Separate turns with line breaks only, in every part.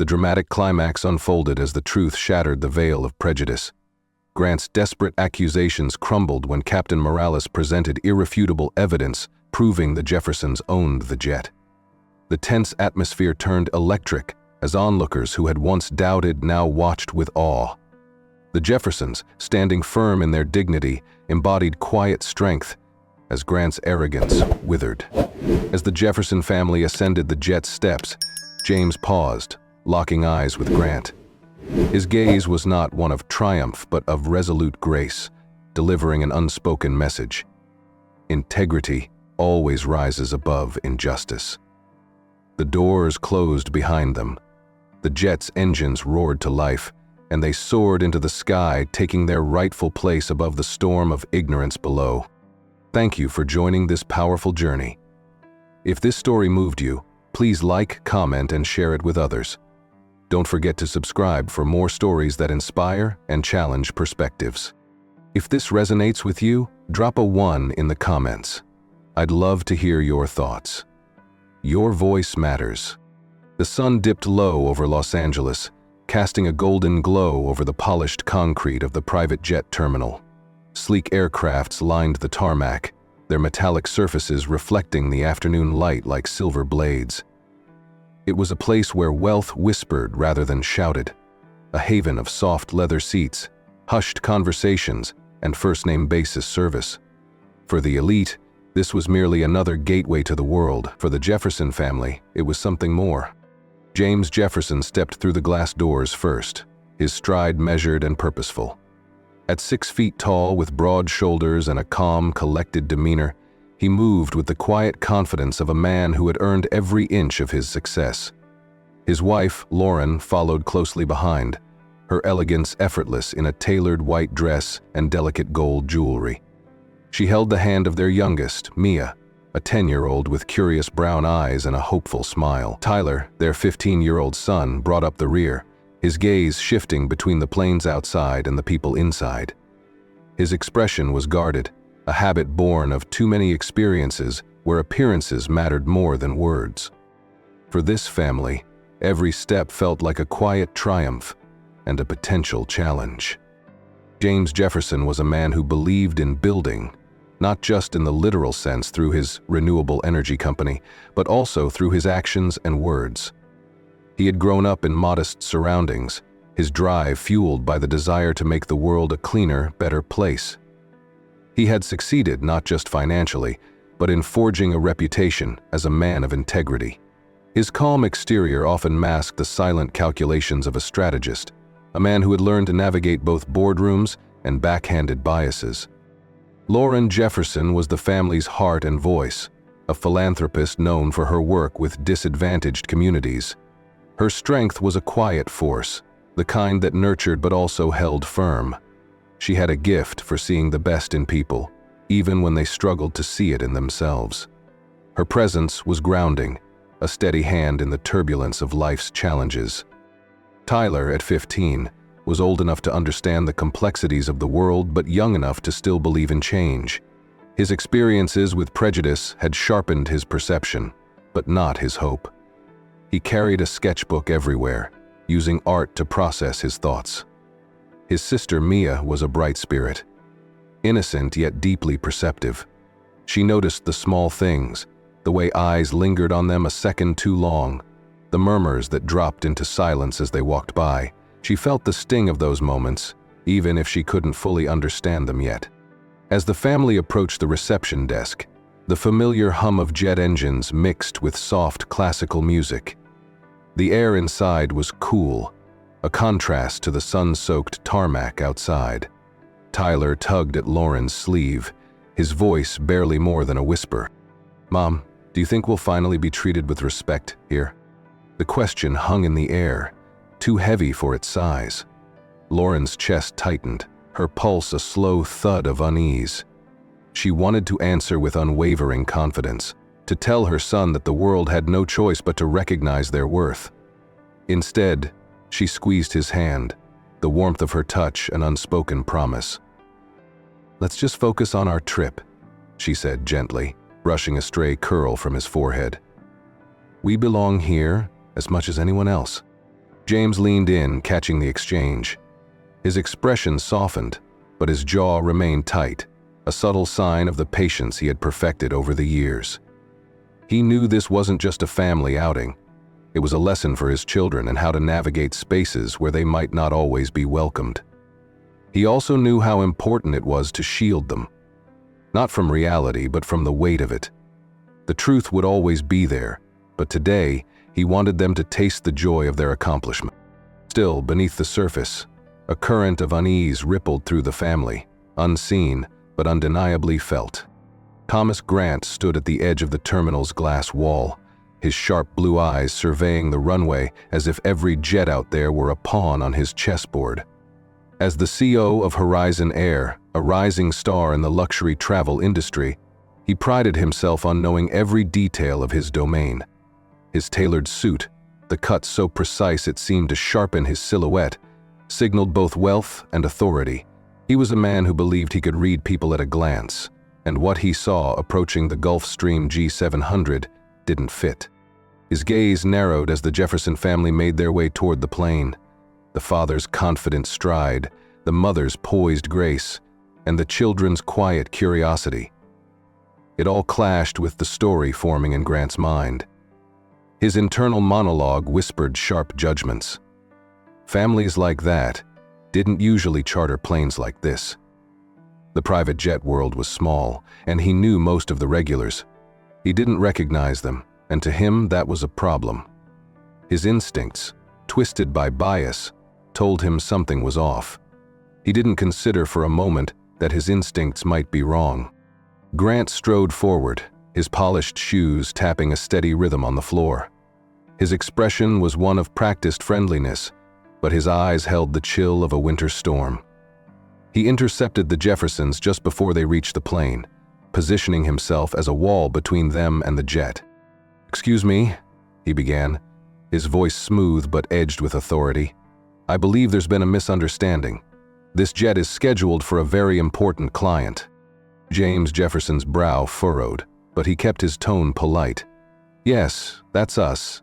The dramatic climax unfolded as the truth shattered the veil of prejudice. Grant's desperate accusations crumbled when Captain Morales presented irrefutable evidence proving the Jeffersons owned the jet. The tense atmosphere turned electric as onlookers who had once doubted now watched with awe. The Jeffersons, standing firm in their dignity, embodied quiet strength as Grant's arrogance withered. As the Jefferson family ascended the jet's steps, James paused, locking eyes with Grant. His gaze was not one of triumph but of resolute grace, delivering an unspoken message. Integrity always rises above injustice. The doors closed behind them. The jet's engines roared to life, and they soared into the sky, taking their rightful place above the storm of ignorance below. Thank you for joining this powerful journey. If this story moved you, please like, comment, and share it with others. Don't forget to subscribe for more stories that inspire and challenge perspectives. If this resonates with you, drop a 1 in the comments. I'd love to hear your thoughts. Your voice matters. The sun dipped low over Los Angeles, casting a golden glow over the polished concrete of the private jet terminal. Sleek aircrafts lined the tarmac, their metallic surfaces reflecting the afternoon light like silver blades. It was a place where wealth whispered rather than shouted, a haven of soft leather seats, hushed conversations, and first-name basis service. For the elite, this was merely another gateway to the world. For the Jefferson family, it was something more. James Jefferson stepped through the glass doors first, his stride measured and purposeful. At 6 feet tall, with broad shoulders and a calm, collected demeanor, he moved with the quiet confidence of a man who had earned every inch of his success. His wife, Lauren, followed closely behind, her elegance effortless in a tailored white dress and delicate gold jewelry. She held the hand of their youngest, Mia, a 10-year-old with curious brown eyes and a hopeful smile. Tyler, their 15-year-old son, brought up the rear, his gaze shifting between the planes outside and the people inside. His expression was guarded, a habit born of too many experiences where appearances mattered more than words. For this family, every step felt like a quiet triumph and a potential challenge. James Jefferson was a man who believed in building, not just in the literal sense through his renewable energy company, but also through his actions and words. He had grown up in modest surroundings, his drive fueled by the desire to make the world a cleaner, better place. He had succeeded not just financially, but in forging a reputation as a man of integrity. His calm exterior often masked the silent calculations of a strategist, a man who had learned to navigate both boardrooms and backhanded biases. Lauren Jefferson was the family's heart and voice, a philanthropist known for her work with disadvantaged communities. Her strength was a quiet force, the kind that nurtured but also held firm. She had a gift for seeing the best in people, even when they struggled to see it in themselves. Her presence was grounding, a steady hand in the turbulence of life's challenges. Tyler, at 15, was old enough to understand the complexities of the world but young enough to still believe in change. His experiences with prejudice had sharpened his perception, but not his hope. He carried a sketchbook everywhere, using art to process his thoughts. His sister Mia was a bright spirit, innocent yet deeply perceptive. She noticed the small things, the way eyes lingered on them a second too long, the murmurs that dropped into silence as they walked by. She felt the sting of those moments, even if she couldn't fully understand them yet. As the family approached the reception desk, the familiar hum of jet engines mixed with soft classical music. The air inside was cool, a contrast to the sun-soaked tarmac outside. Tyler tugged at Lauren's sleeve, his voice barely more than a whisper. "Mom, do you think we'll finally be treated with respect here?" The question hung in the air, too heavy for its size. Lauren's chest tightened, her pulse a slow thud of unease. She wanted to answer with unwavering confidence, to tell her son that the world had no choice but to recognize their worth. Instead, she squeezed his hand, the warmth of her touch an unspoken promise. "Let's just focus on our trip," she said gently, brushing a stray curl from his forehead. "We belong here as much as anyone else." James leaned in, catching the exchange. His expression softened, but his jaw remained tight, a subtle sign of the patience he had perfected over the years. He knew this wasn't just a family outing. It was a lesson for his children and how to navigate spaces where they might not always be welcomed. He also knew how important it was to shield them. Not from reality, but from the weight of it. The truth would always be there, but today, he wanted them to taste the joy of their accomplishment. Still, beneath the surface, a current of unease rippled through the family, unseen, but undeniably felt. Thomas Grant stood at the edge of the terminal's glass wall, his sharp blue eyes surveying the runway as if every jet out there were a pawn on his chessboard. As the CEO of Horizon Air, a rising star in the luxury travel industry, he prided himself on knowing every detail of his domain. His tailored suit, the cut so precise it seemed to sharpen his silhouette, signaled both wealth and authority. He was a man who believed he could read people at a glance, and what he saw approaching the Gulfstream G700 didn't fit. His gaze narrowed as the Jefferson family made their way toward the plane. The father's confident stride, the mother's poised grace, and the children's quiet curiosity. It all clashed with the story forming in Grant's mind. His internal monologue whispered sharp judgments. Families like that didn't usually charter planes like this. The private jet world was small, and he knew most of the regulars. He didn't recognize them, and to him that was a problem. His instincts, twisted by bias, told him something was off. He didn't consider for a moment that his instincts might be wrong. Grant strode forward, his polished shoes tapping a steady rhythm on the floor. His expression was one of practiced friendliness, but his eyes held the chill of a winter storm. He intercepted the Jeffersons just before they reached the plane, positioning himself as a wall between them and the jet. "Excuse me," he began, his voice smooth but edged with authority. "I believe there's been a misunderstanding. This jet is scheduled for a very important client." James Jefferson's brow furrowed, but he kept his tone polite. "Yes, that's us.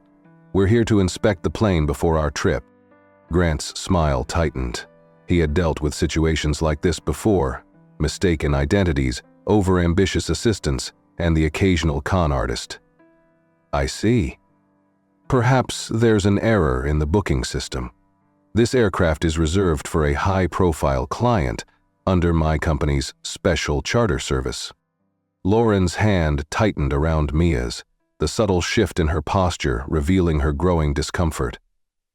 We're here to inspect the plane before our trip." Grant's smile tightened. He had dealt with situations like this before: mistaken identities, overambitious assistants, and the occasional con artist. "I see. Perhaps there's an error in the booking system. This aircraft is reserved for a high-profile client under my company's special charter service." Lauren's hand tightened around Mia's, the subtle shift in her posture revealing her growing discomfort.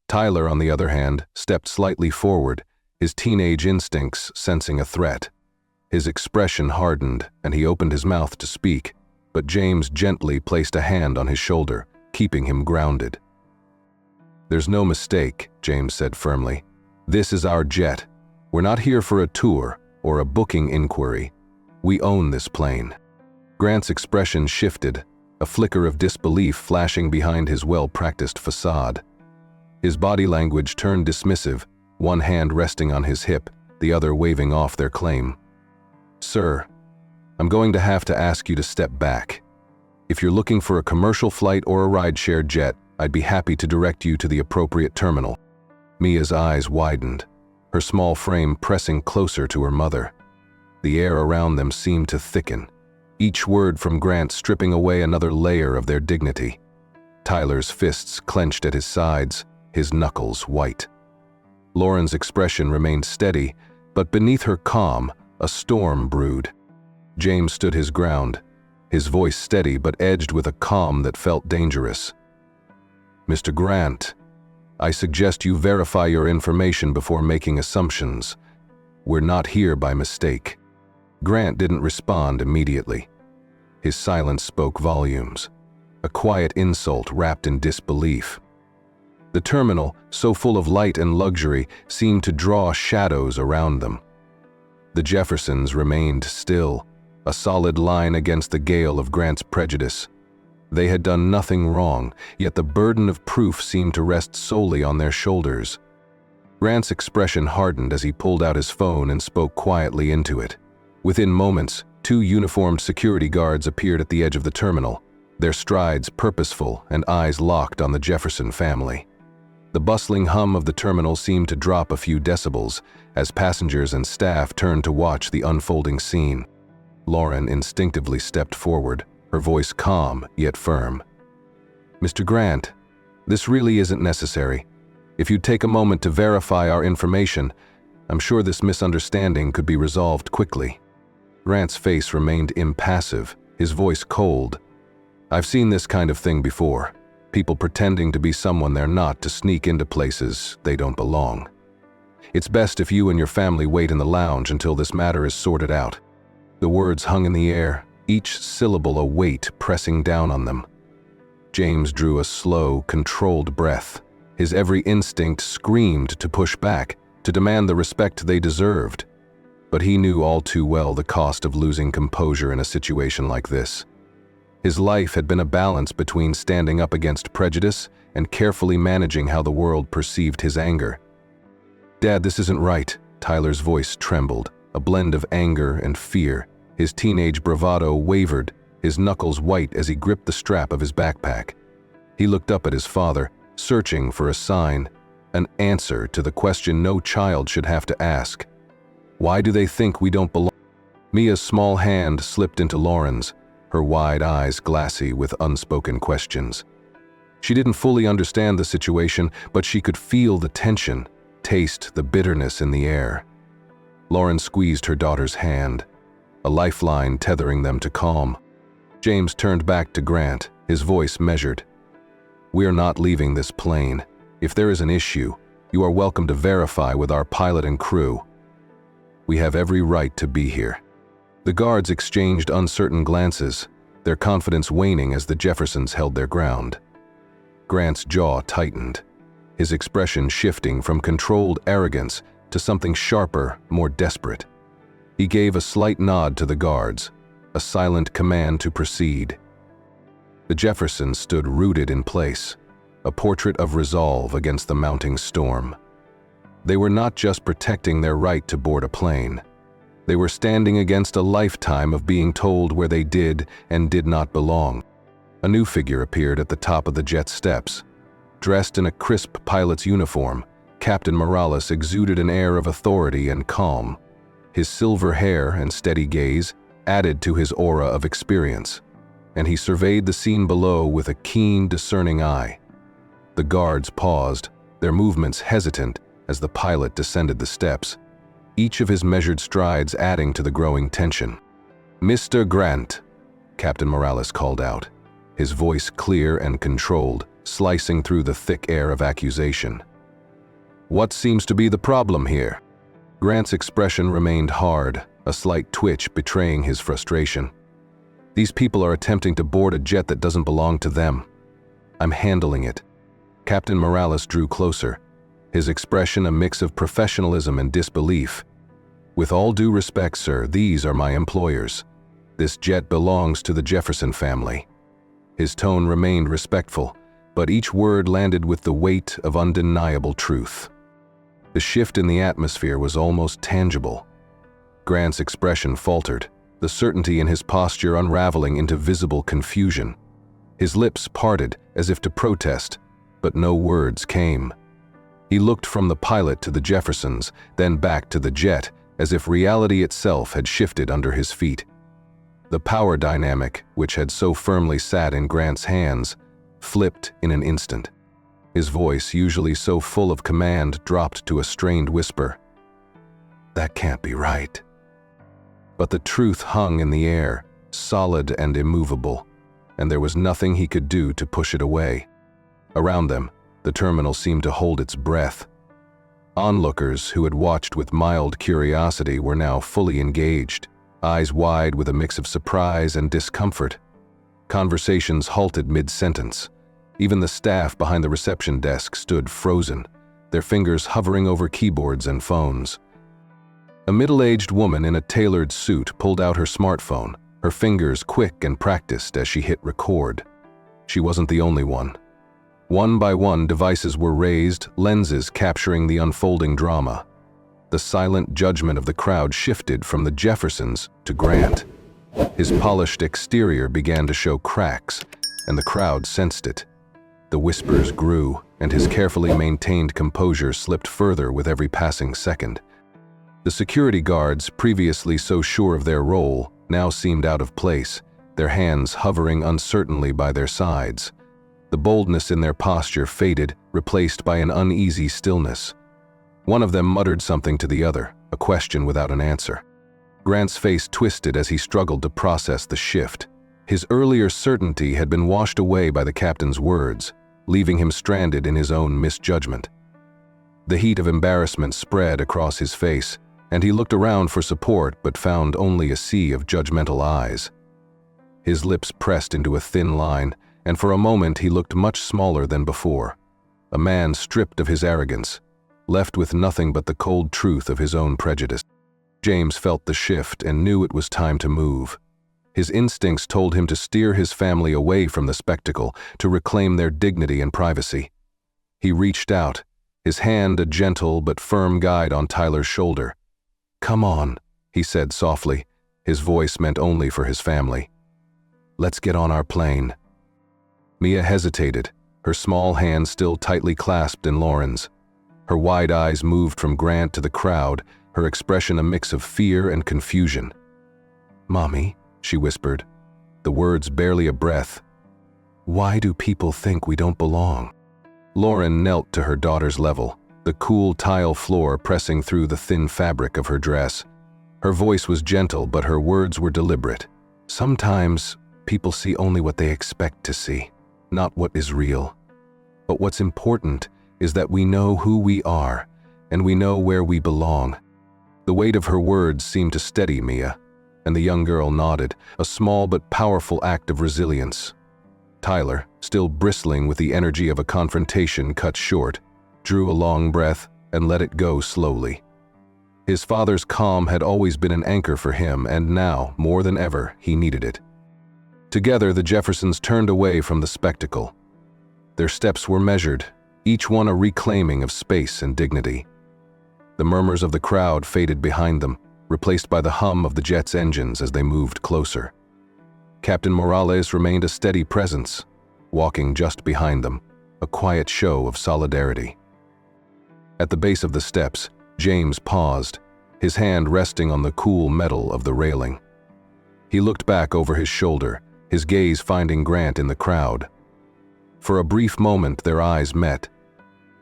Tyler, on the other hand, stepped slightly forward, his teenage instincts sensing a threat. His expression hardened, and he opened his mouth to speak, but James gently placed a hand on his shoulder, keeping him grounded. "There's no mistake," James said firmly. "This is our jet. We're not here for a tour or a booking inquiry. We own this plane." Grant's expression shifted, a flicker of disbelief flashing behind his well-practiced facade. His body language turned dismissive, one hand resting on his hip, the other waving off their claim. "Sir, I'm going to have to ask you to step back. If you're looking for a commercial flight or a ride-share jet, I'd be happy to direct you to the appropriate terminal." Mia's eyes widened, her small frame pressing closer to her mother. The air around them seemed to thicken, each word from Grant stripping away another layer of their dignity. Tyler's fists clenched at his sides, his knuckles white. Lauren's expression remained steady, but beneath her calm, a storm brewed. James stood his ground, his voice steady but edged with a calm that felt dangerous. "Mr. Grant, I suggest you verify your information before making assumptions. We're not here by mistake." Grant didn't respond immediately. His silence spoke volumes, a quiet insult wrapped in disbelief. The terminal, so full of light and luxury, seemed to draw shadows around them. The Jeffersons remained still, a solid line against the gale of Grant's prejudice. They had done nothing wrong, yet the burden of proof seemed to rest solely on their shoulders. Grant's expression hardened as he pulled out his phone and spoke quietly into it. Within moments, 2 uniformed security guards appeared at the edge of the terminal, their strides purposeful and eyes locked on the Jefferson family. The bustling hum of the terminal seemed to drop a few decibels as passengers and staff turned to watch the unfolding scene. Lauren instinctively stepped forward, her voice calm yet firm. "Mr. Grant, this really isn't necessary. If you'd take a moment to verify our information, I'm sure this misunderstanding could be resolved quickly." Grant's face remained impassive, his voice cold. "I've seen this kind of thing before. People pretending to be someone they're not to sneak into places they don't belong. It's best if you and your family wait in the lounge until this matter is sorted out." The words hung in the air, each syllable a weight pressing down on them. James drew a slow, controlled breath. His every instinct screamed to push back, to demand the respect they deserved. But he knew all too well the cost of losing composure in a situation like this. His life had been a balance between standing up against prejudice and carefully managing how the world perceived his anger. "Dad, this isn't right." Tyler's voice trembled, a blend of anger and fear. His teenage bravado wavered, his knuckles white as he gripped the strap of his backpack. He looked up at his father, searching for a sign, an answer to the question no child should have to ask. Why do they think we don't belong? Mia's small hand slipped into Lauren's, her wide eyes glassy with unspoken questions. She didn't fully understand the situation, but she could feel the tension, taste the bitterness in the air. Lauren squeezed her daughter's hand, a lifeline tethering them to calm. James turned back to Grant, his voice measured. "We are not leaving this plane. If there is an issue, you are welcome to verify with our pilot and crew. We have every right to be here." The guards exchanged uncertain glances, their confidence waning as the Jeffersons held their ground. Grant's jaw tightened, his expression shifting from controlled arrogance to something sharper, more desperate. He gave a slight nod to the guards, a silent command to proceed. The Jeffersons stood rooted in place, a portrait of resolve against the mounting storm. They were not just protecting their right to board a plane. They were standing against a lifetime of being told where they did and did not belong. A new figure appeared at the top of the jet steps. Dressed in a crisp pilot's uniform, Captain Morales exuded an air of authority and calm. His silver hair and steady gaze added to his aura of experience, and he surveyed the scene below with a keen, discerning eye. The guards paused, their movements hesitant as the pilot descended the steps, each of his measured strides adding to the growing tension. "Mr. Grant," Captain Morales called out, his voice clear and controlled, slicing through the thick air of accusation. "What seems to be the problem here?" Grant's expression remained hard, a slight twitch betraying his frustration. "These people are attempting to board a jet that doesn't belong to them. I'm handling it." Captain Morales drew closer, his expression a mix of professionalism and disbelief. "With all due respect, sir, these are my employers. This jet belongs to the Jefferson family." His tone remained respectful, but each word landed with the weight of undeniable truth. The shift in the atmosphere was almost tangible. Grant's expression faltered, the certainty in his posture unraveling into visible confusion. His lips parted as if to protest, but no words came. He looked from the pilot to the Jeffersons, then back to the jet, as if reality itself had shifted under his feet. The power dynamic, which had so firmly sat in Grant's hands, flipped in an instant. His voice, usually so full of command, dropped to a strained whisper. "That can't be right." But the truth hung in the air, solid and immovable, and there was nothing he could do to push it away. Around them, the terminal seemed to hold its breath. Onlookers who had watched with mild curiosity were now fully engaged, eyes wide with a mix of surprise and discomfort. Conversations halted mid-sentence. Even the staff behind the reception desk stood frozen, their fingers hovering over keyboards and phones. A middle-aged woman in a tailored suit pulled out her smartphone, her fingers quick and practiced as she hit record. She wasn't the only one. One by one, devices were raised, lenses capturing the unfolding drama. The silent judgment of the crowd shifted from the Jeffersons to Grant. His polished exterior began to show cracks, and the crowd sensed it. The whispers grew, and his carefully maintained composure slipped further with every passing second. The security guards, previously so sure of their role, now seemed out of place, their hands hovering uncertainly by their sides. The boldness in their posture faded, replaced by an uneasy stillness. One of them muttered something to the other, a question without an answer. Grant's face twisted as he struggled to process the shift. His earlier certainty had been washed away by the captain's words, leaving him stranded in his own misjudgment. The heat of embarrassment spread across his face, and he looked around for support but found only a sea of judgmental eyes. His lips pressed into a thin line, and for a moment he looked much smaller than before. A man stripped of his arrogance, left with nothing but the cold truth of his own prejudice. James felt the shift and knew it was time to move. His instincts told him to steer his family away from the spectacle, to reclaim their dignity and privacy. He reached out, his hand a gentle but firm guide on Tyler's shoulder. "Come on," he said softly, his voice meant only for his family. "Let's get on our plane." Mia hesitated, her small hand still tightly clasped in Lauren's. Her wide eyes moved from Grant to the crowd, her expression a mix of fear and confusion. "Mommy," she whispered, the words barely a breath. "Why do people think we don't belong?" Lauren knelt to her daughter's level, the cool tile floor pressing through the thin fabric of her dress. Her voice was gentle, but her words were deliberate. "Sometimes people see only what they expect to see, not what is real. But what's important is that we know who we are, and we know where we belong." The weight of her words seemed to steady Mia, and the young girl nodded, a small but powerful act of resilience. Tyler, still bristling with the energy of a confrontation cut short, drew a long breath and let it go slowly. His father's calm had always been an anchor for him, and now, more than ever, he needed it. Together, the Jeffersons turned away from the spectacle. Their steps were measured, each one a reclaiming of space and dignity. The murmurs of the crowd faded behind them, replaced by the hum of the jet's engines as they moved closer. Captain Morales remained a steady presence, walking just behind them, a quiet show of solidarity. At the base of the steps, James paused, his hand resting on the cool metal of the railing. He looked back over his shoulder, his gaze finding Grant in the crowd. For a brief moment their eyes met,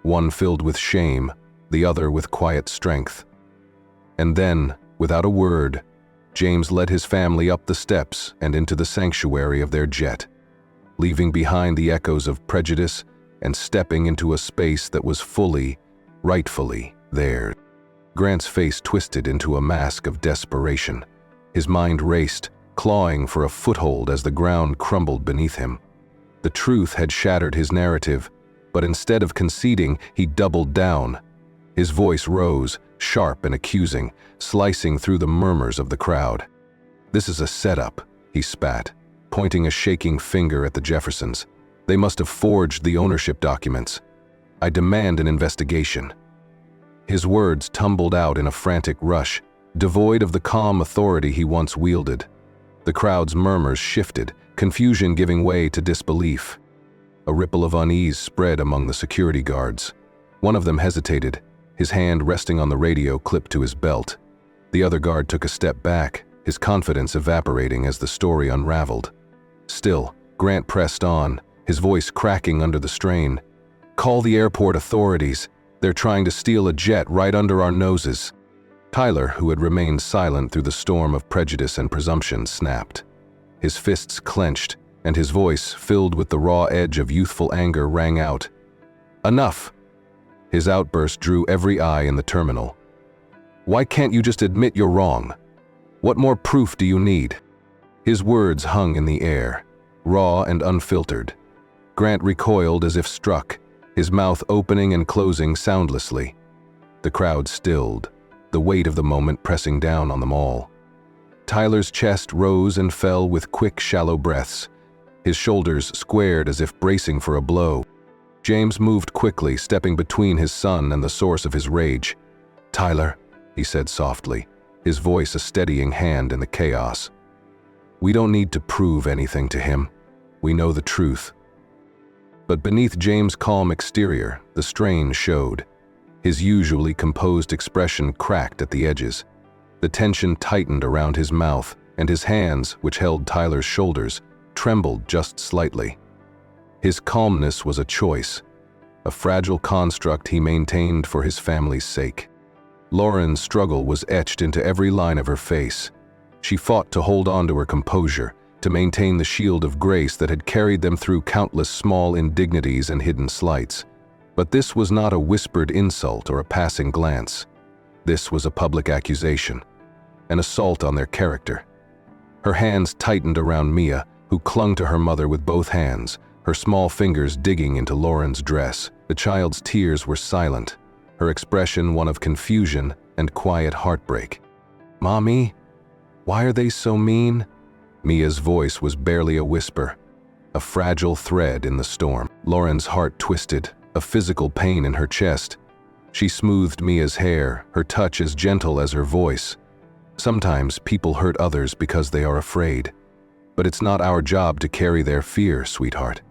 one filled with shame, the other with quiet strength. And then, without a word, James led his family up the steps and into the sanctuary of their jet, leaving behind the echoes of prejudice and stepping into a space that was fully, rightfully theirs. Grant's face twisted into a mask of desperation. His mind raced, clawing for a foothold as the ground crumbled beneath him. The truth had shattered his narrative, but instead of conceding, he doubled down. His voice rose, sharp and accusing, slicing through the murmurs of the crowd. "This is a setup," he spat, pointing a shaking finger at the Jeffersons. "They must have forged the ownership documents. I demand an investigation." His words tumbled out in a frantic rush, devoid of the calm authority he once wielded. The crowd's murmurs shifted, confusion giving way to disbelief. A ripple of unease spread among the security guards. One of them hesitated, his hand resting on the radio clipped to his belt. The other guard took a step back, his confidence evaporating as the story unraveled. Still, Grant pressed on, his voice cracking under the strain. "Call the airport authorities. They're trying to steal a jet right under our noses." Tyler, who had remained silent through the storm of prejudice and presumption, snapped. His fists clenched, and his voice, filled with the raw edge of youthful anger, rang out. "Enough!" His outburst drew every eye in the terminal. "Why can't you just admit you're wrong? What more proof do you need?" His words hung in the air, raw and unfiltered. Grant recoiled as if struck, his mouth opening and closing soundlessly. The crowd stilled, the weight of the moment pressing down on them all. Tyler's chest rose and fell with quick, shallow breaths, his shoulders squared as if bracing for a blow. James moved quickly, stepping between his son and the source of his rage. "Tyler," he said softly, his voice a steadying hand in the chaos. "We don't need to prove anything to him. We know the truth." But beneath James' calm exterior, the strain showed. His usually composed expression cracked at the edges. The tension tightened around his mouth, and his hands, which held Tyler's shoulders, trembled just slightly. His calmness was a choice, a fragile construct he maintained for his family's sake. Lauren's struggle was etched into every line of her face. She fought to hold on to her composure, to maintain the shield of grace that had carried them through countless small indignities and hidden slights. But this was not a whispered insult or a passing glance. This was a public accusation, an assault on their character. Her hands tightened around Mia, who clung to her mother with both hands, her small fingers digging into Lauren's dress. The child's tears were silent, her expression one of confusion and quiet heartbreak. "Mommy, why are they so mean?" Mia's voice was barely a whisper, a fragile thread in the storm. Lauren's heart twisted, a physical pain in her chest. She smoothed Mia's hair, her touch as gentle as her voice. "Sometimes people hurt others because they are afraid. But it's not our job to carry their fear, sweetheart.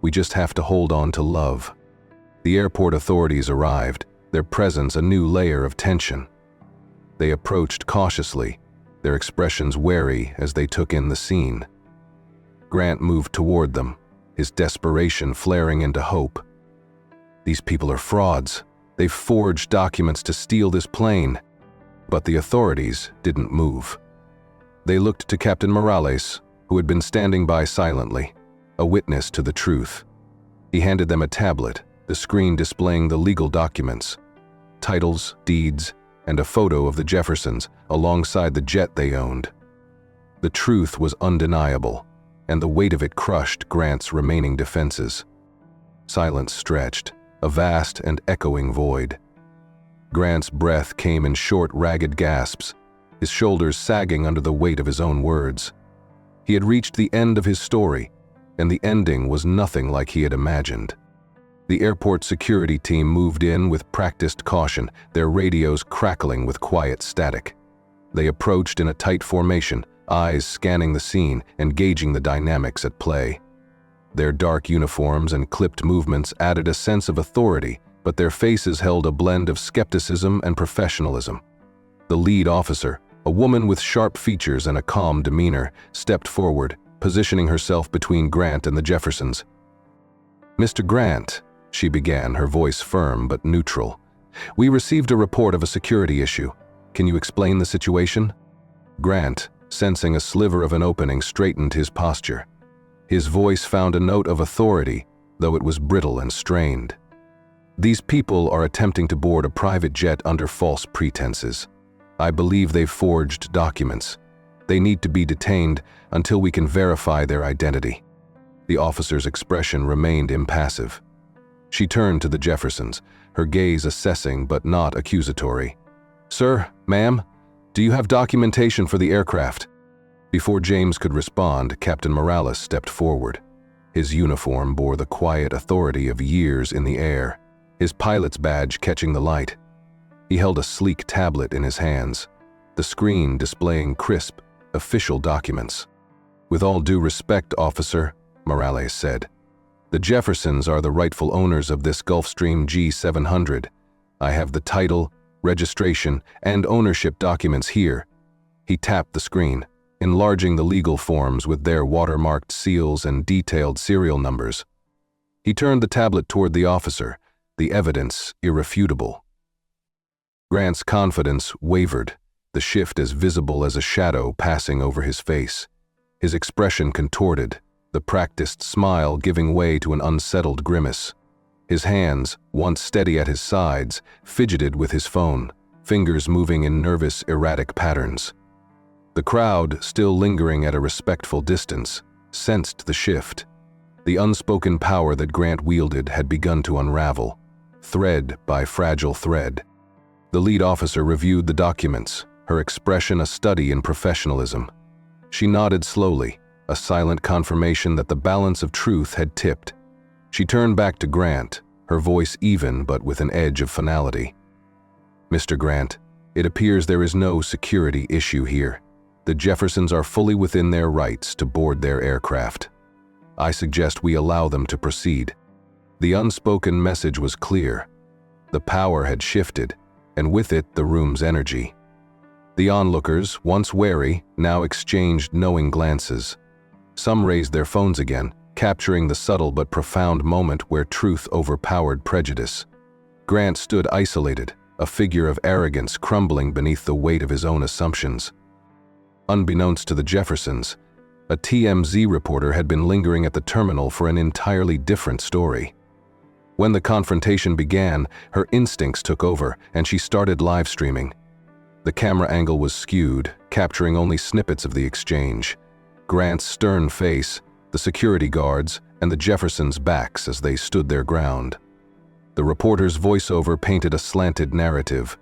We just have to hold on to love." The airport authorities arrived, their presence a new layer of tension. They approached cautiously, their expressions wary as they took in the scene. Grant moved toward them, his desperation flaring into hope. "These people are frauds. They've forged documents to steal this plane." But the authorities didn't move. They looked to Captain Morales, who had been standing by silently, a witness to the truth. He handed them a tablet, the screen displaying the legal documents, titles, deeds, and a photo of the Jeffersons alongside the jet they owned. The truth was undeniable, and the weight of it crushed Grant's remaining defenses. Silence stretched, a vast and echoing void. Grant's breath came in short, ragged gasps, his shoulders sagging under the weight of his own words. He had reached the end of his story, and the ending was nothing like he had imagined. The airport security team moved in with practiced caution, their radios crackling with quiet static. They approached in a tight formation, eyes scanning the scene and gauging the dynamics at play. Their dark uniforms and clipped movements added a sense of authority, but their faces held a blend of skepticism and professionalism. The lead officer, a woman with sharp features and a calm demeanor, stepped forward, positioning herself between Grant and the Jeffersons. "Mr. Grant," she began, her voice firm but neutral, "we received a report of a security issue. Can you explain the situation?" Grant, sensing a sliver of an opening, straightened his posture. His voice found a note of authority, though it was brittle and strained. "These people are attempting to board a private jet under false pretenses. I believe they've forged documents. They need to be detained until we can verify their identity." The officer's expression remained impassive. She turned to the Jeffersons, her gaze assessing but not accusatory. "Sir, ma'am, do you have documentation for the aircraft?" Before James could respond, Captain Morales stepped forward. His uniform bore the quiet authority of years in the air, his pilot's badge catching the light. He held a sleek tablet in his hands, the screen displaying crisp, official documents. "With all due respect, officer," Morales said, "the Jeffersons are the rightful owners of this Gulfstream G700. I have the title, registration, and ownership documents here." He tapped the screen, enlarging the legal forms with their watermarked seals and detailed serial numbers. He turned the tablet toward the officer, the evidence irrefutable. Grant's confidence wavered, the shift as visible as a shadow passing over his face. His expression contorted, the practiced smile giving way to an unsettled grimace. His hands, once steady at his sides, fidgeted with his phone, fingers moving in nervous, erratic patterns. The crowd, still lingering at a respectful distance, sensed the shift. The unspoken power that Grant wielded had begun to unravel, thread by fragile thread. The lead officer reviewed the documents, her expression a study in professionalism. She nodded slowly, a silent confirmation that the balance of truth had tipped. She turned back to Grant, her voice even but with an edge of finality. "Mr. Grant, it appears there is no security issue here. The Jeffersons are fully within their rights to board their aircraft. I suggest we allow them to proceed." The unspoken message was clear. The power had shifted, and with it the room's energy. The onlookers, once wary, now exchanged knowing glances. Some raised their phones again, capturing the subtle but profound moment where truth overpowered prejudice. Grant stood isolated, a figure of arrogance crumbling beneath the weight of his own assumptions. Unbeknownst to the Jeffersons, a TMZ reporter had been lingering at the terminal for an entirely different story. When the confrontation began, her instincts took over, and she started live streaming. The camera angle was skewed, capturing only snippets of the exchange. Grant's stern face, the security guards, and the Jeffersons' backs as they stood their ground. The reporter's voiceover painted a slanted narrative.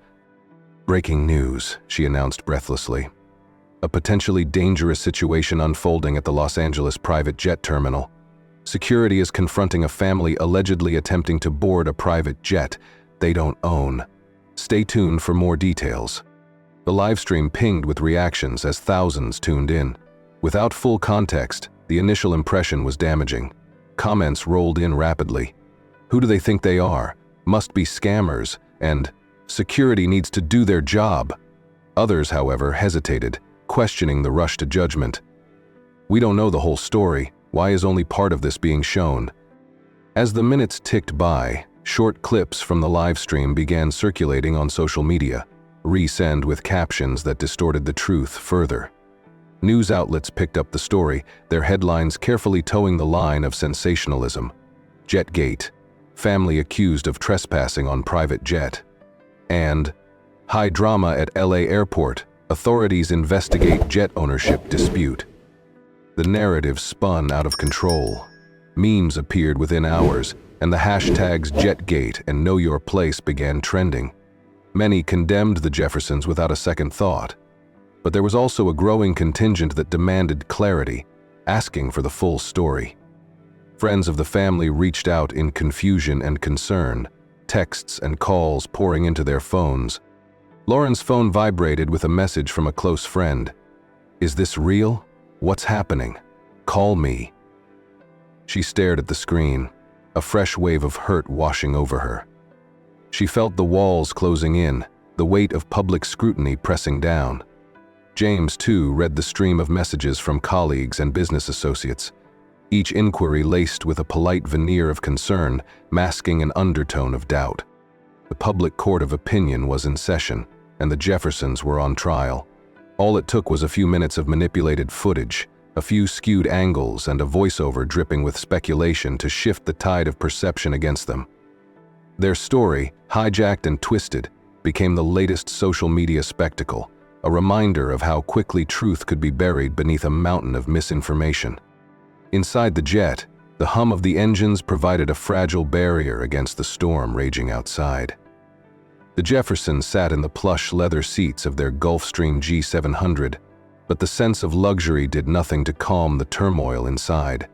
"Breaking news," she announced breathlessly. A potentially dangerous situation unfolding at the Los Angeles private jet terminal. Security is confronting a family allegedly attempting to board a private jet they don't own. Stay tuned for more details. The livestream pinged with reactions as thousands tuned in. Without full context, the initial impression was damaging. Comments rolled in rapidly. "Who do they think they are? Must be scammers," and "Security needs to do their job." Others, however, hesitated, questioning the rush to judgment. "We don't know the whole story. Why is only part of this being shown?" As the minutes ticked by, short clips from the live stream began circulating on social media, resend with captions that distorted the truth further. News outlets picked up the story, their headlines carefully towing the line of sensationalism. Jetgate, family accused of trespassing on private jet. And high drama at LA airport, authorities investigate jet ownership dispute. The narrative spun out of control. Memes appeared within hours, and the hashtags Jetgate and Know Your Place began trending. Many condemned the Jeffersons without a second thought. But there was also a growing contingent that demanded clarity, asking for the full story. Friends of the family reached out in confusion and concern, texts and calls pouring into their phones. Lauren's phone vibrated with a message from a close friend. "Is this real? What's happening? Call me." She stared at the screen, a fresh wave of hurt washing over her. She felt the walls closing in, the weight of public scrutiny pressing down. James, too, read the stream of messages from colleagues and business associates, each inquiry laced with a polite veneer of concern, masking an undertone of doubt. The public court of opinion was in session, and the Jeffersons were on trial. All it took was a few minutes of manipulated footage, a few skewed angles, and a voiceover dripping with speculation to shift the tide of perception against them. Their story, hijacked and twisted, became the latest social media spectacle, a reminder of how quickly truth could be buried beneath a mountain of misinformation. Inside the jet, the hum of the engines provided a fragile barrier against the storm raging outside. The Jeffersons sat in the plush leather seats of their Gulfstream G700, but the sense of luxury did nothing to calm the turmoil inside.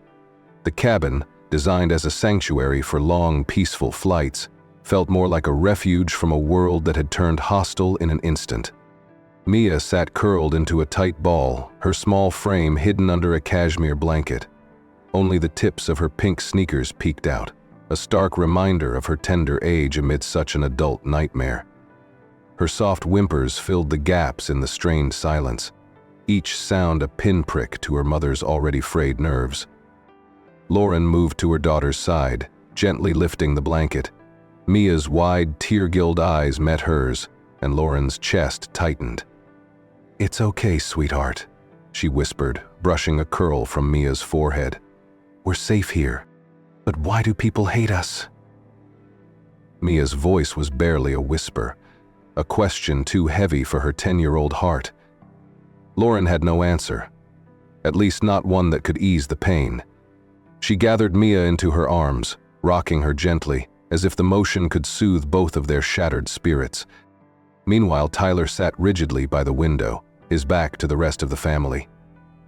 The cabin, designed as a sanctuary for long, peaceful flights, felt more like a refuge from a world that had turned hostile in an instant. Mia sat curled into a tight ball, her small frame hidden under a cashmere blanket. Only the tips of her pink sneakers peeked out, a stark reminder of her tender age amid such an adult nightmare. Her soft whimpers filled the gaps in the strained silence, each sound a pinprick to her mother's already frayed nerves. Lauren moved to her daughter's side, gently lifting the blanket. Mia's wide, tear-gilled eyes met hers, and Lauren's chest tightened. "It's okay, sweetheart," she whispered, brushing a curl from Mia's forehead. "We're safe here. But why do people hate us?" Mia's voice was barely a whisper, a question too heavy for her 10-year-old heart. Lauren had no answer, at least not one that could ease the pain. She gathered Mia into her arms, rocking her gently, as if the motion could soothe both of their shattered spirits. Meanwhile, Tyler sat rigidly by the window, his back to the rest of the family.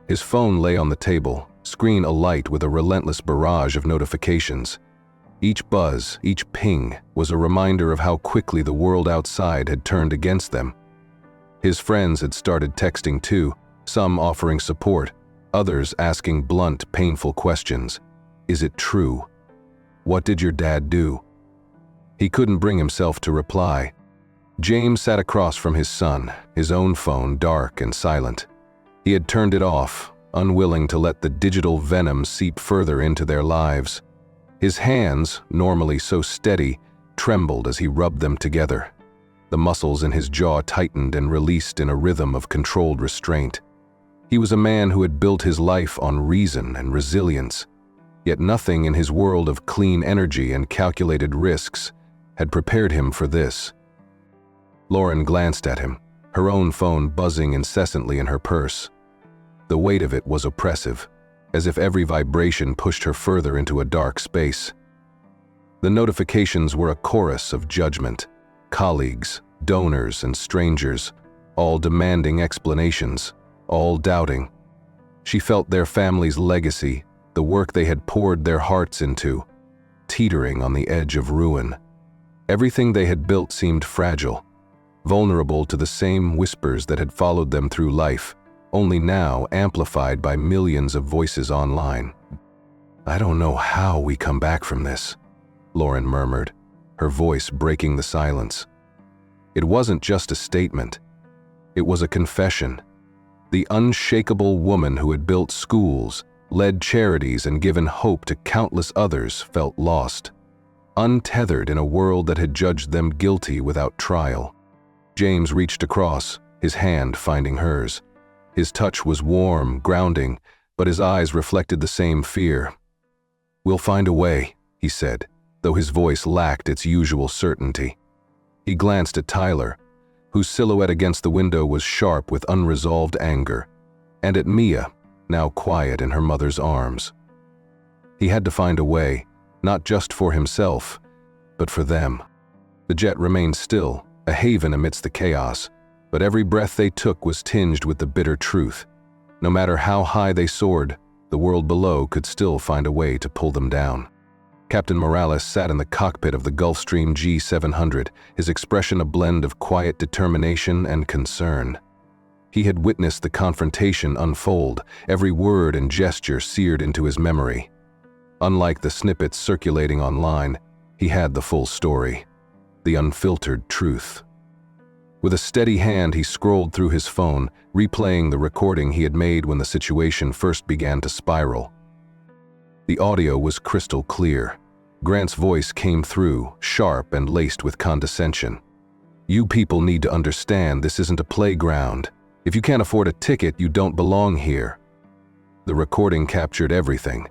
His phone lay on the table, screen alight with a relentless barrage of notifications. Each buzz, each ping, was a reminder of how quickly the world outside had turned against them. His friends had started texting too, some offering support, others asking blunt, painful questions. Is it true? "What did your dad do?" He couldn't bring himself to reply. James sat across from his son, his own phone dark and silent. He had turned it off, unwilling to let the digital venom seep further into their lives. His hands, normally so steady, trembled as he rubbed them together. The muscles in his jaw tightened and released in a rhythm of controlled restraint. He was a man who had built his life on reason and resilience, yet nothing in his world of clean energy and calculated risks had prepared him for this. Lauren glanced at him, her own phone buzzing incessantly in her purse. The weight of it was oppressive, as if every vibration pushed her further into a dark space. The notifications were a chorus of judgment, colleagues, donors, and strangers, all demanding explanations, all doubting. She felt their family's legacy, the work they had poured their hearts into, teetering on the edge of ruin. Everything they had built seemed fragile, vulnerable to the same whispers that had followed them through life, only now amplified by millions of voices online. "I don't know how we come back from this," Lauren murmured, her voice breaking the silence. It wasn't just a statement. It was a confession. The unshakable woman who had built schools, led charities, and given hope to countless others felt lost, untethered in a world that had judged them guilty without trial. James reached across, his hand finding hers. His touch was warm, grounding, but his eyes reflected the same fear. "We'll find a way," he said, though his voice lacked its usual certainty. He glanced at Tyler, whose silhouette against the window was sharp with unresolved anger, and at Mia, now quiet in her mother's arms. He had to find a way, not just for himself, but for them. The jet remained still, a haven amidst the chaos, but every breath they took was tinged with the bitter truth. No matter how high they soared, the world below could still find a way to pull them down. Captain Morales sat in the cockpit of the Gulfstream G700, his expression a blend of quiet determination and concern. He had witnessed the confrontation unfold, every word and gesture seared into his memory. Unlike the snippets circulating online, he had the full story, the unfiltered truth. With a steady hand, he scrolled through his phone, replaying the recording he had made when the situation first began to spiral. The audio was crystal clear. Grant's voice came through, sharp and laced with condescension. "You people need to understand this isn't a playground. If you can't afford a ticket, you don't belong here." The recording captured everything,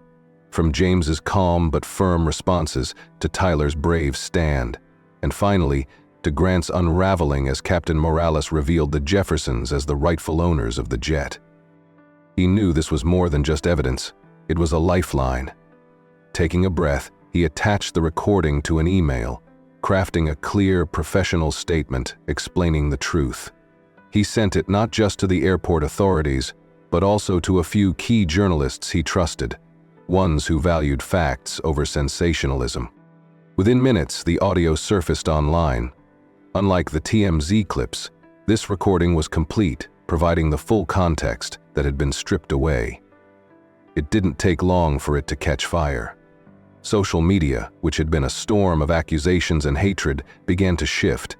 from James's calm but firm responses to Tyler's brave stand, and finally, to Grant's unraveling as Captain Morales revealed the Jeffersons as the rightful owners of the jet. He knew this was more than just evidence. It was a lifeline. Taking a breath, he attached the recording to an email, crafting a clear, professional statement explaining the truth. He sent it not just to the airport authorities, but also to a few key journalists he trusted, ones who valued facts over sensationalism. Within minutes, the audio surfaced online. Unlike the TMZ clips, this recording was complete, providing the full context that had been stripped away. It didn't take long for it to catch fire. Social media, which had been a storm of accusations and hatred, began to shift.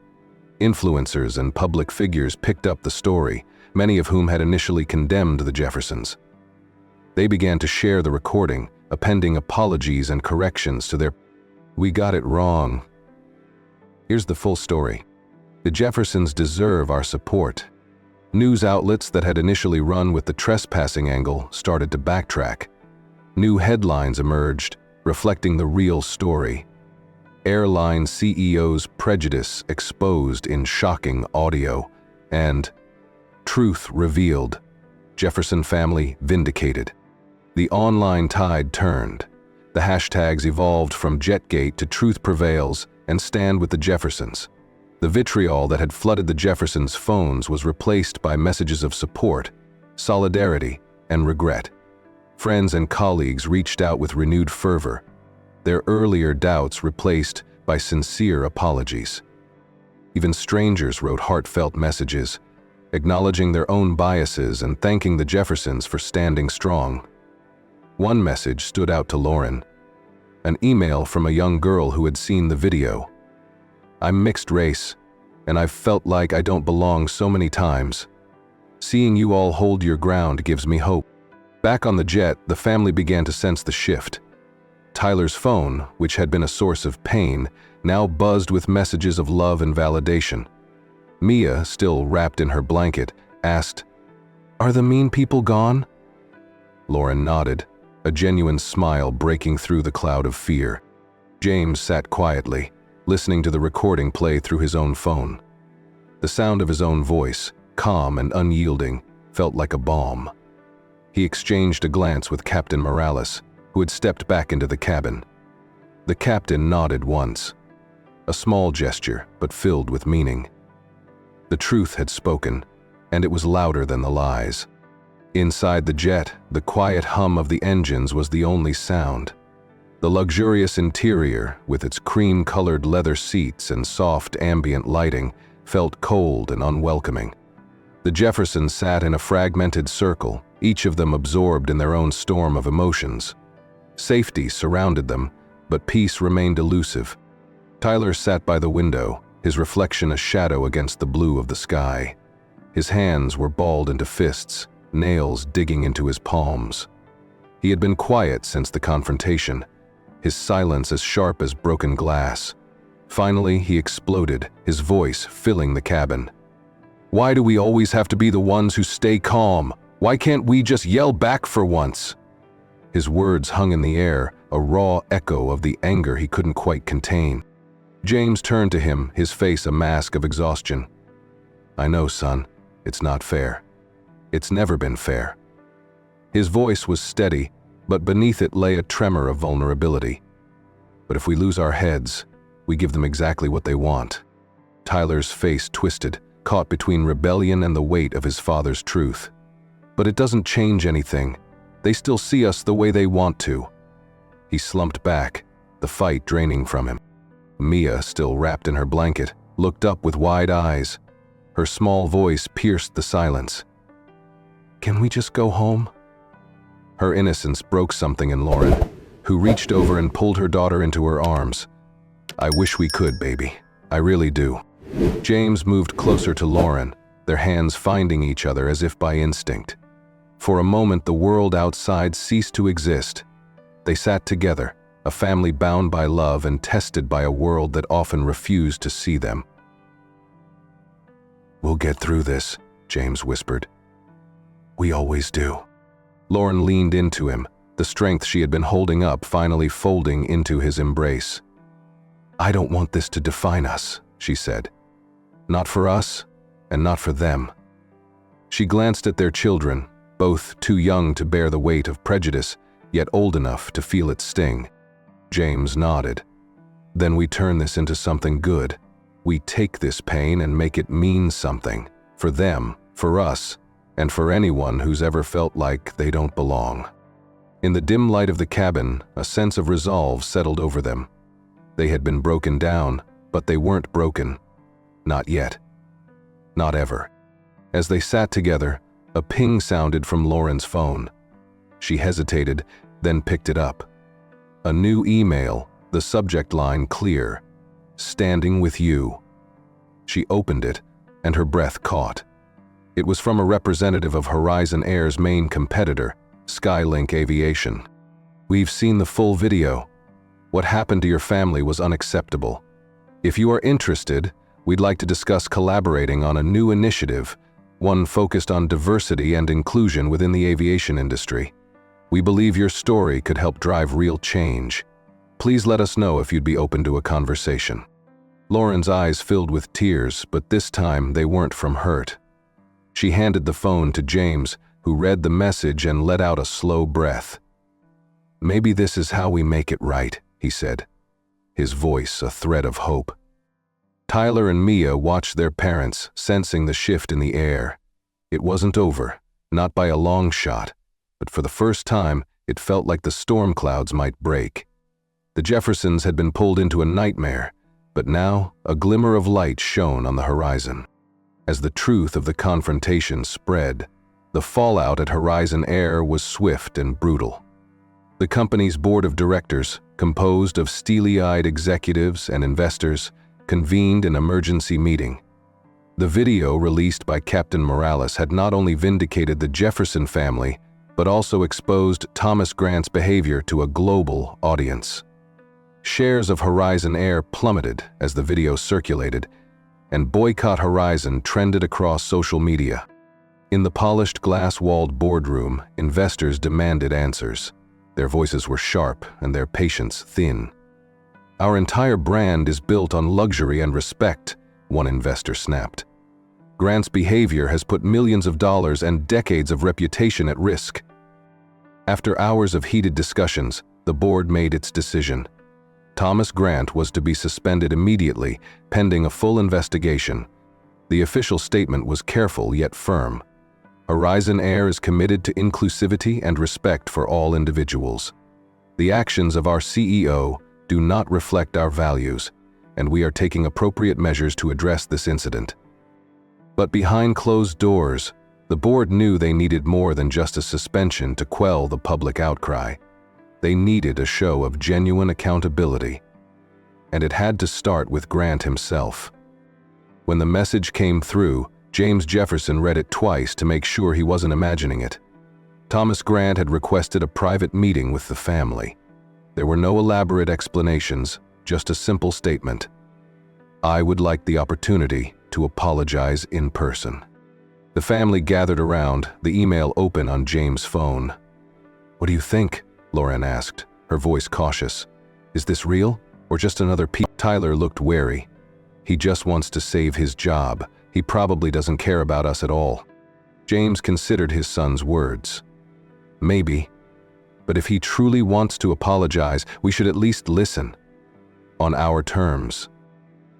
Influencers and public figures picked up the story, many of whom had initially condemned the Jeffersons. They began to share the recording, appending apologies and corrections to their "We got it wrong." Here's the full story. The Jeffersons deserve our support. News outlets that had initially run with the trespassing angle started to backtrack. New headlines emerged, reflecting the real story. Airline CEO's prejudice exposed in shocking audio, and truth revealed. Jefferson family vindicated. The online tide turned. The hashtags evolved from Jetgate to Truth Prevails and Stand with the Jeffersons. The vitriol that had flooded the Jeffersons' phones was replaced by messages of support, solidarity, and regret. Friends and colleagues reached out with renewed fervor, their earlier doubts replaced by sincere apologies. Even strangers wrote heartfelt messages, acknowledging their own biases and thanking the Jeffersons for standing strong. One message stood out to Lauren. an email from a young girl who had seen the video. "I'm mixed race, and I've felt like I don't belong so many times. Seeing you all hold your ground gives me hope." Back on the jet, the family began to sense the shift. Tyler's phone, which had been a source of pain, now buzzed with messages of love and validation. Mia, still wrapped in her blanket, asked, "Are the mean people gone?" Lauren nodded, a genuine smile breaking through the cloud of fear. James sat quietly, listening to the recording play through his own phone. The sound of his own voice, calm and unyielding, felt like a balm. He exchanged a glance with Captain Morales, who had stepped back into the cabin. The captain nodded once, a small gesture, but filled with meaning. The truth had spoken, and it was louder than the lies. Inside the jet, the quiet hum of the engines was the only sound. The luxurious interior, with its cream-colored leather seats and soft ambient lighting, felt cold and unwelcoming. The Jeffersons sat in a fragmented circle, each of them absorbed in their own storm of emotions. Safety surrounded them, but peace remained elusive. Tyler sat by the window, his reflection a shadow against the blue of the sky. His hands were balled into fists, nails digging into his palms. He had been quiet since the confrontation, his silence as sharp as broken glass. Finally, he exploded, his voice filling the cabin. "Why do we always have to be the ones who stay calm? Why can't we just yell back for once?" His words hung in the air, a raw echo of the anger he couldn't quite contain. James turned to him, his face a mask of exhaustion. "I know, son. It's not fair. It's never been fair." His voice was steady, but beneath it lay a tremor of vulnerability. "But if we lose our heads, we give them exactly what they want." Tyler's face twisted, caught between rebellion and the weight of his father's truth. "But it doesn't change anything. They still see us the way they want to." He slumped back, the fight draining from him. Mia, still wrapped in her blanket, looked up with wide eyes. Her small voice pierced the silence. "Can we just go home?" Her innocence broke something in Lauren, who reached over and pulled her daughter into her arms. "I wish we could, baby. I really do." James moved closer to Lauren, their hands finding each other as if by instinct. For a moment, the world outside ceased to exist. They sat together, a family bound by love and tested by a world that often refused to see them. "We'll get through this," James whispered. "We always do." Lauren leaned into him, the strength she had been holding up finally folding into his embrace. "I don't want this to define us," she said. "Not for us, and not for them." She glanced at their children, both too young to bear the weight of prejudice, yet old enough to feel its sting. James nodded. "Then we turn this into something good. We take this pain and make it mean something. For them, for us, and for anyone who's ever felt like they don't belong." In the dim light of the cabin, a sense of resolve settled over them. They had been broken down, but they weren't broken. Not yet. Not ever. As they sat together, a ping sounded from Lauren's phone. She hesitated, then picked it up. A new email, the subject line clear. "Standing with you." She opened it, and her breath caught. It was from a representative of Horizon Air's main competitor, Skylink Aviation. "We've seen the full video. What happened to your family was unacceptable. If you are interested, we'd like to discuss collaborating on a new initiative, one focused on diversity and inclusion within the aviation industry. We believe your story could help drive real change. Please let us know if you'd be open to a conversation." Lauren's eyes filled with tears, but this time they weren't from hurt. She handed the phone to James, who read the message and let out a slow breath. "Maybe this is how we make it right," he said, his voice a thread of hope. Tyler and Mia watched their parents, sensing the shift in the air. It wasn't over, not by a long shot, but for the first time, it felt like the storm clouds might break. The Jeffersons had been pulled into a nightmare, but now a glimmer of light shone on the horizon. As the truth of the confrontation spread, the fallout at Horizon Air was swift and brutal. The company's board of directors, composed of steely-eyed executives and investors, convened an emergency meeting. The video released by Captain Morales had not only vindicated the Jefferson family, but also exposed Thomas Grant's behavior to a global audience. Shares of Horizon Air plummeted as the video circulated, and Boycott Horizon trended across social media. In the polished glass-walled boardroom, investors demanded answers. Their voices were sharp and their patience thin. "Our entire brand is built on luxury and respect," one investor snapped. "Grant's behavior has put millions of dollars and decades of reputation at risk." After hours of heated discussions, the board made its decision. Thomas Grant was to be suspended immediately, pending a full investigation. The official statement was careful yet firm. Horizon Air is committed to inclusivity and respect for all individuals. The actions of our CEO do not reflect our values, and we are taking appropriate measures to address this incident. But behind closed doors, the board knew they needed more than just a suspension to quell the public outcry. They needed a show of genuine accountability. And it had to start with Grant himself. When the message came through, James Jefferson read it twice to make sure he wasn't imagining it. Thomas Grant had requested a private meeting with the family. There were no elaborate explanations, just a simple statement. "I would like the opportunity to apologize in person." The family gathered around, the email open on James' phone. "What do you think?" Lauren asked, her voice cautious. "Is this real, or just another piece?" Tyler looked wary. "He just wants to save his job. He probably doesn't care about us at all." James considered his son's words. "Maybe. But if he truly wants to apologize, we should at least listen. On our terms."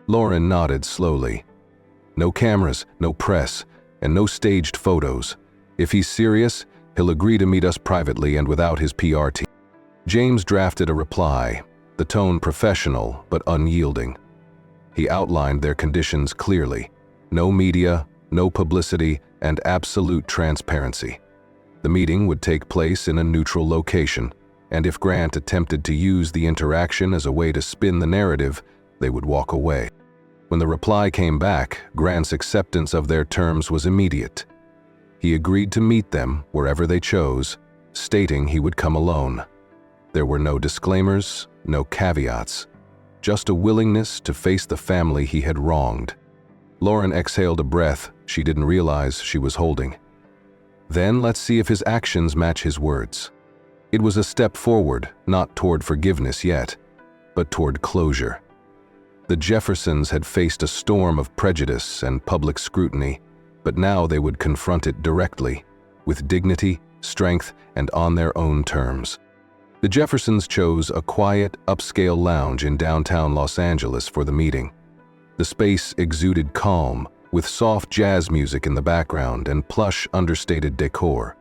Lauren nodded slowly. "No cameras, no press, and no staged photos. If he's serious, he'll agree to meet us privately and without his PR team." James drafted a reply, the tone professional but unyielding. He outlined their conditions clearly. No media, no publicity, and absolute transparency. The meeting would take place in a neutral location, and if Grant attempted to use the interaction as a way to spin the narrative, they would walk away. When the reply came back, Grant's acceptance of their terms was immediate. He agreed to meet them wherever they chose, stating he would come alone. There were no disclaimers, no caveats, just a willingness to face the family he had wronged. Lauren exhaled a breath she didn't realize she was holding. Then let's see if his actions match his words. It was a step forward, not toward forgiveness yet, but toward closure. The Jeffersons had faced a storm of prejudice and public scrutiny, but now they would confront it directly, with dignity, strength, and on their own terms. The Jeffersons chose a quiet, upscale lounge in downtown Los Angeles for the meeting. The space exuded calm, with soft jazz music in the background and plush, understated decor.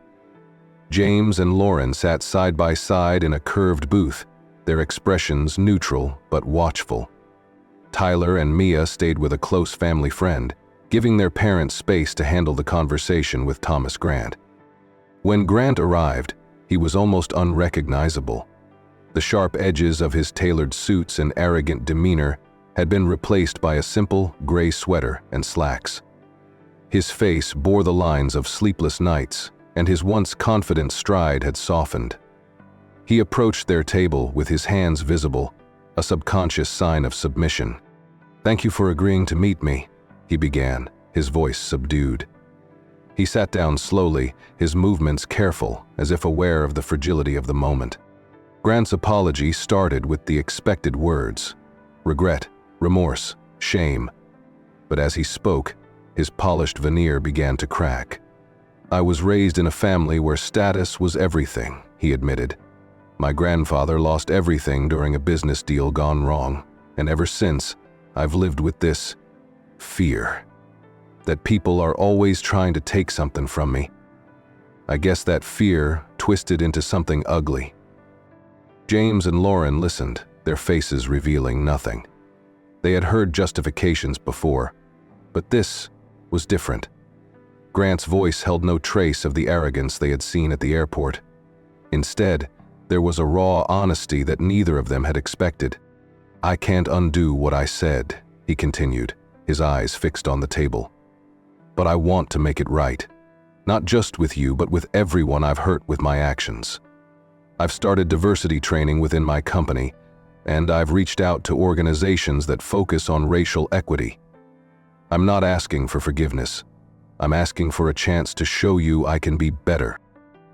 James and Lauren sat side by side in a curved booth, their expressions neutral but watchful. Tyler and Mia stayed with a close family friend, giving their parents space to handle the conversation with Thomas Grant. When Grant arrived, he was almost unrecognizable. The sharp edges of his tailored suits and arrogant demeanor had been replaced by a simple gray sweater and slacks. His face bore the lines of sleepless nights, and his once confident stride had softened. He approached their table with his hands visible, a subconscious sign of submission. "Thank you for agreeing to meet me," he began, his voice subdued. He sat down slowly, his movements careful, as if aware of the fragility of the moment. Grant's apology started with the expected words: regret, remorse, shame. But as he spoke, his polished veneer began to crack. "I was raised in a family where status was everything," he admitted. "My grandfather lost everything during a business deal gone wrong, and ever since, I've lived with this fear that people are always trying to take something from me. I guess that fear twisted into something ugly." James and Lauren listened, their faces revealing nothing. They had heard justifications before, but this was different. Grant's voice held no trace of the arrogance they had seen at the airport. Instead, There was a raw honesty that neither of them had expected. "I can't undo what I said," he continued, his eyes fixed on the table. "But I want to make it right. Not just with you, but with everyone I've hurt with my actions. I've started diversity training within my company, and I've reached out to organizations that focus on racial equity. I'm not asking for forgiveness. I'm asking for a chance to show you I can be better."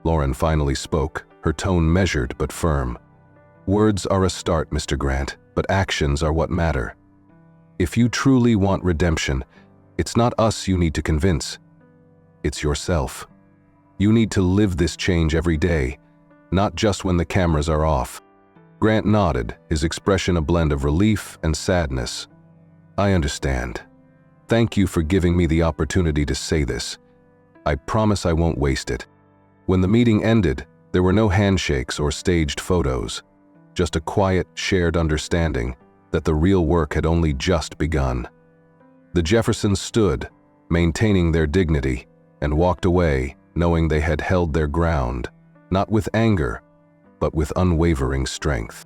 Lauren finally spoke, her tone measured but firm. "Words are a start, Mr. Grant, but actions are what matter. If you truly want redemption, it's not us you need to convince. It's yourself. You need to live this change every day, not just when the cameras are off." Grant nodded, his expression a blend of relief and sadness. "I understand. Thank you for giving me the opportunity to say this. I promise I won't waste it." When the meeting ended, there were no handshakes or staged photos, just a quiet, shared understanding that the real work had only just begun. The Jeffersons stood, maintaining their dignity, and walked away, knowing they had held their ground, not with anger, but with unwavering strength.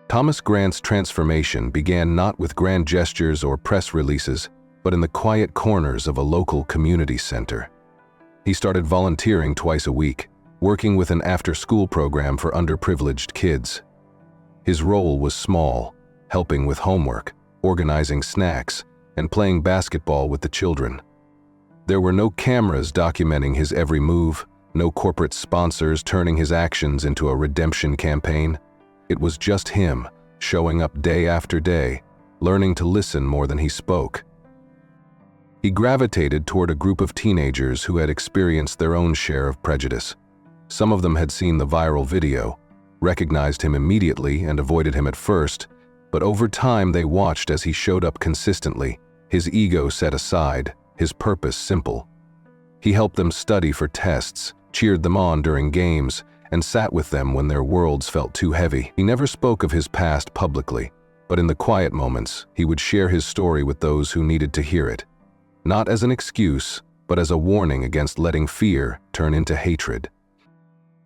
Thomas Grant's transformation began not with grand gestures or press releases, but in the quiet corners of a local community center. He started volunteering twice a week, working with an after-school program for underprivileged kids. His role was small, helping with homework, organizing snacks, and playing basketball with the children. There were no cameras documenting his every move, no corporate sponsors turning his actions into a redemption campaign. It was just him, showing up day after day, learning to listen more than he spoke. He gravitated toward a group of teenagers who had experienced their own share of prejudice. Some of them had seen the viral video, recognized him immediately and avoided him at first, but over time they watched as he showed up consistently, his ego set aside, his purpose simple. He helped them study for tests, cheered them on during games, and sat with them when their worlds felt too heavy. He never spoke of his past publicly, but in the quiet moments, he would share his story with those who needed to hear it. Not as an excuse, but as a warning against letting fear turn into hatred.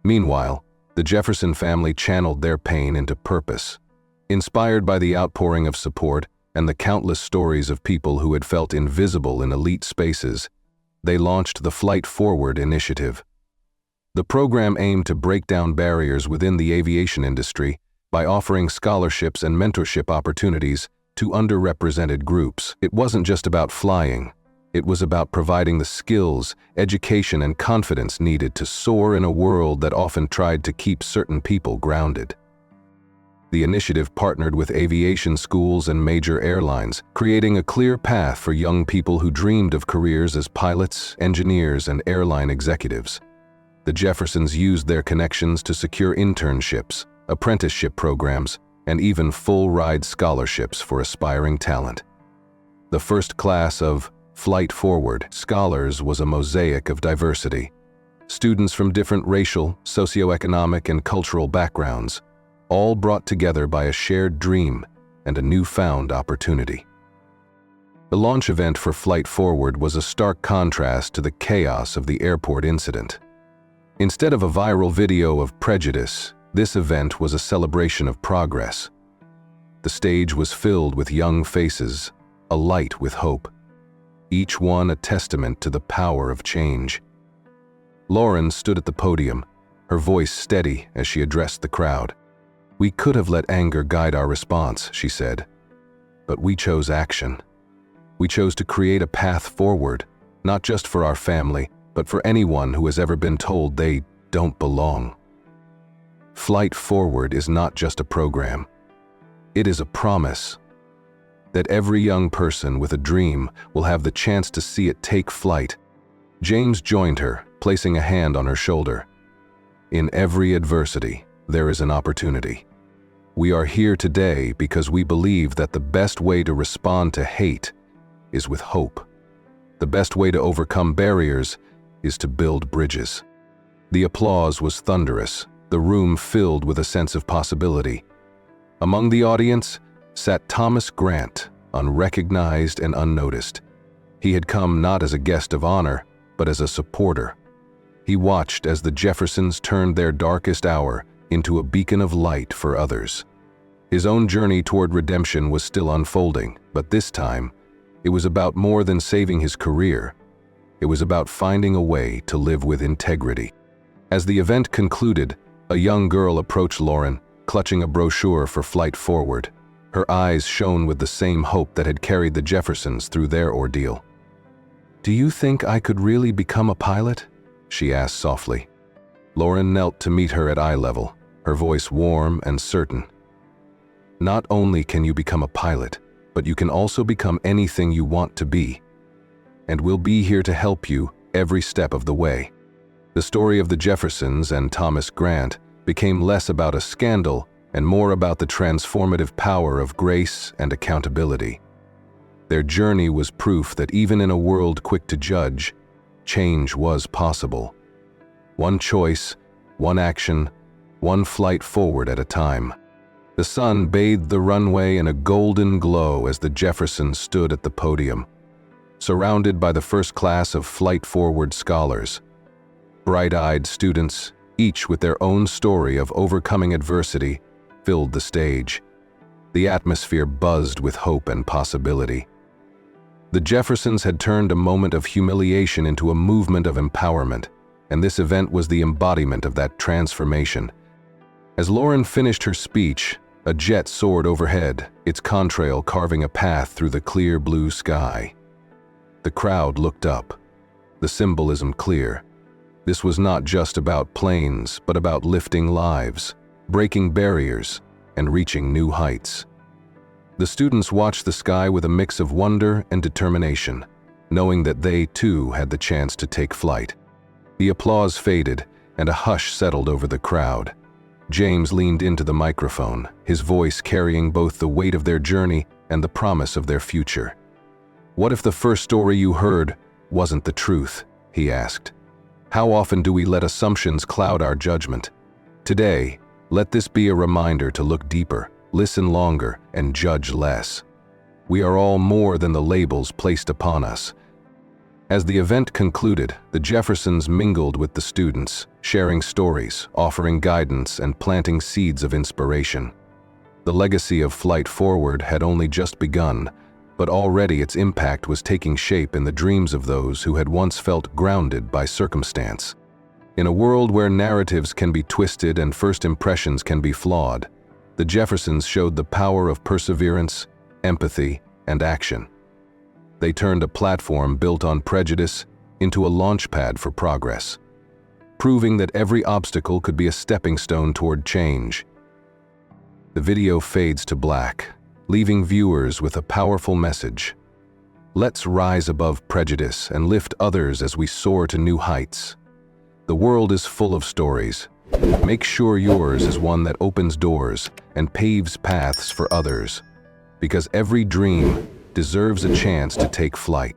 Meanwhile, the Jefferson family channeled their pain into purpose. Inspired by the outpouring of support and the countless stories of people who had felt invisible in elite spaces, they launched the Flight Forward initiative. The program aimed to break down barriers within the aviation industry by offering scholarships and mentorship opportunities to underrepresented groups. It wasn't just about flying. It was about providing the skills, education, and confidence needed to soar in a world that often tried to keep certain people grounded. The initiative partnered with aviation schools and major airlines, creating a clear path for young people who dreamed of careers as pilots, engineers, and airline executives. The Jeffersons used their connections to secure internships, apprenticeship programs, and even full-ride scholarships for aspiring talent. The first class of Flight Forward scholars was a mosaic of diversity. Students from different racial, socioeconomic, and cultural backgrounds, all brought together by a shared dream and a newfound opportunity. The launch event for Flight Forward was a stark contrast to the chaos of the airport incident. Instead of a viral video of prejudice, this event was a celebration of progress. The stage was filled with young faces, alight with hope, each one a testament to the power of change. Lauren stood at the podium, her voice steady as she addressed the crowd. "We could have let anger guide our response," she said, "but we chose action. We chose to create a path forward, not just for our family, but for anyone who has ever been told they don't belong." Flight Forward is not just a program. It is a promise that every young person with a dream will have the chance to see it take flight. James joined her, placing a hand on her shoulder. "In every adversity, there is an opportunity. We are here today because we believe that the best way to respond to hate is with hope. The best way to overcome barriers is to build bridges." The applause was thunderous, the room filled with a sense of possibility. Among the audience sat Thomas Grant, unrecognized and unnoticed. He had come not as a guest of honor, but as a supporter. He watched as the Jeffersons turned their darkest hour into a beacon of light for others. His own journey toward redemption was still unfolding, but this time, it was about more than saving his career. It was about finding a way to live with integrity. As the event concluded, a young girl approached Lauren, clutching a brochure for Flight Forward. Her eyes shone with the same hope that had carried the Jeffersons through their ordeal. "Do you think I could really become a pilot?" she asked softly. Lauren knelt to meet her at eye level, her voice warm and certain. "Not only can you become a pilot, but you can also become anything you want to be. And we'll be here to help you every step of the way." The story of the Jeffersons and Thomas Grant became less about a scandal and more about the transformative power of grace and accountability. Their journey was proof that even in a world quick to judge, change was possible. One choice, one action, one flight forward at a time. The sun bathed the runway in a golden glow as the Jeffersons stood at the podium, surrounded by the first class of Flight Forward scholars. Bright-eyed students, each with their own story of overcoming adversity, filled the stage. The atmosphere buzzed with hope and possibility. The Jeffersons had turned a moment of humiliation into a movement of empowerment, and this event was the embodiment of that transformation. As Lauren finished her speech, a jet soared overhead, its contrail carving a path through the clear blue sky. The crowd looked up, the symbolism clear. This was not just about planes, but about lifting lives, breaking barriers, and reaching new heights. The students watched the sky with a mix of wonder and determination, knowing that they, too, had the chance to take flight. The applause faded, and a hush settled over the crowd. James leaned into the microphone, his voice carrying both the weight of their journey and the promise of their future. "What if the first story you heard wasn't the truth?" he asked. "How often do we let assumptions cloud our judgment? Today, let this be a reminder to look deeper, listen longer, and judge less. We are all more than the labels placed upon us." As the event concluded, the Jeffersons mingled with the students, sharing stories, offering guidance, and planting seeds of inspiration. The legacy of Flight Forward had only just begun, but already its impact was taking shape in the dreams of those who had once felt grounded by circumstance. In a world where narratives can be twisted and first impressions can be flawed, the Jeffersons showed the power of perseverance, empathy, and action. They turned a platform built on prejudice into a launchpad for progress, proving that every obstacle could be a stepping stone toward change. The video fades to black, leaving viewers with a powerful message. Let's rise above prejudice and lift others as we soar to new heights. The world is full of stories. Make sure yours is one that opens doors and paves paths for others, because every dream deserves a chance to take flight.